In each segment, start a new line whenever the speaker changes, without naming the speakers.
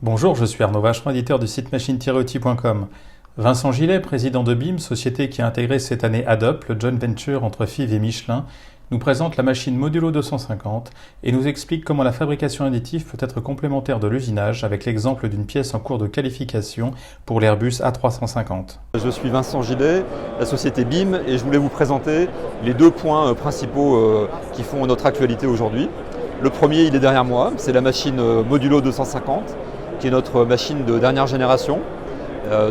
Bonjour, je suis Arnaud Vacheron, éditeur du site machine-outil.com. Vincent Gillet, président de BIM, société qui a intégré cette année Adobe, le joint venture entre FIV et Michelin, nous présente la machine Modulo 250 et nous explique comment la fabrication additive peut être complémentaire de l'usinage avec l'exemple d'une pièce en cours de qualification pour l'Airbus A350.
Je suis Vincent Gillet, la société BIM, et je voulais vous présenter les deux points principaux qui font notre actualité aujourd'hui. Le premier, il est derrière moi, c'est la machine Modulo 250, qui est notre machine de dernière génération.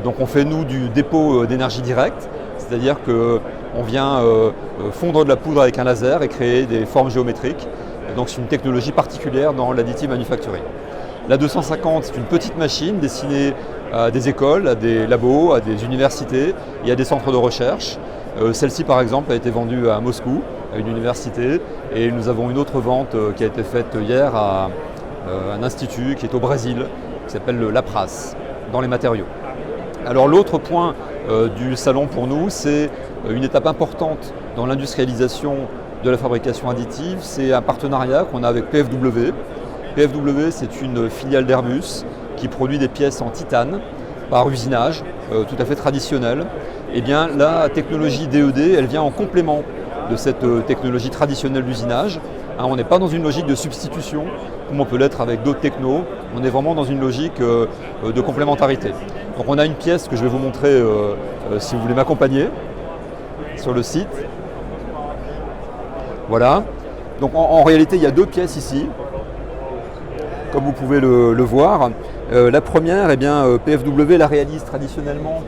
Donc on fait nous du dépôt d'énergie directe, c'est-à-dire qu'on vient fondre de la poudre avec un laser et créer des formes géométriques. Donc c'est une technologie particulière dans l'additive manufacturing. La 250, c'est une petite machine destinée à des écoles, à des labos, à des universités et à des centres de recherche. Celle-ci par exemple a été vendue à Moscou, à une université, et nous avons une autre vente qui a été faite hier à un institut qui est au Brésil, qui s'appelle l'APRAS, dans les matériaux. Alors l'autre point du salon pour nous, c'est une étape importante dans l'industrialisation de la fabrication additive, c'est un partenariat qu'on a avec PFW. PFW, c'est une filiale d'Airbus qui produit des pièces en titane par usinage, tout à fait traditionnel. Et bien la technologie DED, elle vient en complément de cette technologie traditionnelle d'usinage. On n'est pas dans une logique de substitution, comme on peut l'être avec d'autres technos, on est vraiment dans une logique de complémentarité. Donc on a une pièce que je vais vous montrer si vous voulez m'accompagner sur le site. Voilà. Donc en réalité, il y a deux pièces ici, comme vous pouvez le voir. La première, eh bien, PFW la réalise traditionnellement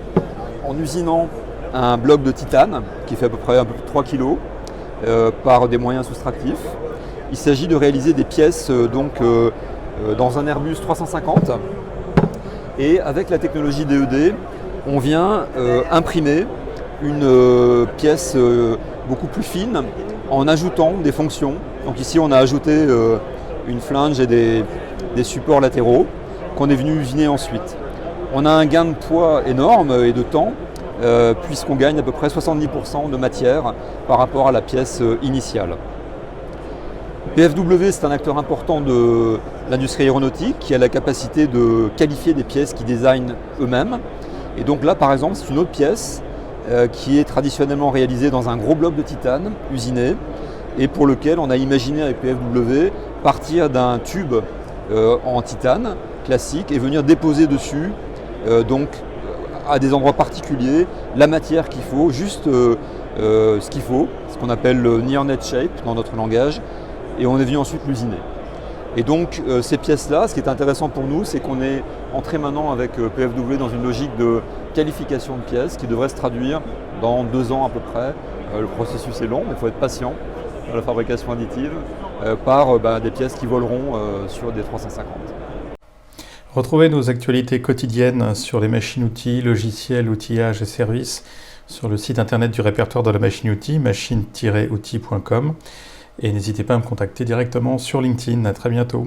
en usinant un bloc de titane qui fait à peu près un peu plus de 3 kg par des moyens soustractifs. Il s'agit de réaliser des pièces dans un Airbus 350 et avec la technologie DED, on vient imprimer une pièce beaucoup plus fine en ajoutant des fonctions. Donc ici on a ajouté une flange et des supports latéraux qu'on est venu usiner ensuite. On a un gain de poids énorme et de temps puisqu'on gagne à peu près 70% de matière par rapport à la pièce initiale. PFW, c'est un acteur important de l'industrie aéronautique qui a la capacité de qualifier des pièces qu'ils designent eux-mêmes. Et donc là, par exemple, c'est une autre pièce qui est traditionnellement réalisée dans un gros bloc de titane usiné et pour lequel on a imaginé avec PFW partir d'un tube en titane classique et venir déposer dessus à des endroits particuliers la matière qu'il faut, juste ce qu'il faut, ce qu'on appelle le near net shape dans notre langage, et on est venu ensuite l'usiner. Et donc ces pièces-là, ce qui est intéressant pour nous, c'est qu'on est entré maintenant avec PFW dans une logique de qualification de pièces qui devrait se traduire dans 2 ans à peu près. Le processus est long, mais il faut être patient dans la fabrication additive par des pièces qui voleront sur des 350.
Retrouvez nos actualités quotidiennes sur les machines-outils, logiciels, outillages et services sur le site internet du répertoire de la machine-outil, machine-outil.com. Et n'hésitez pas à me contacter directement sur LinkedIn. À très bientôt.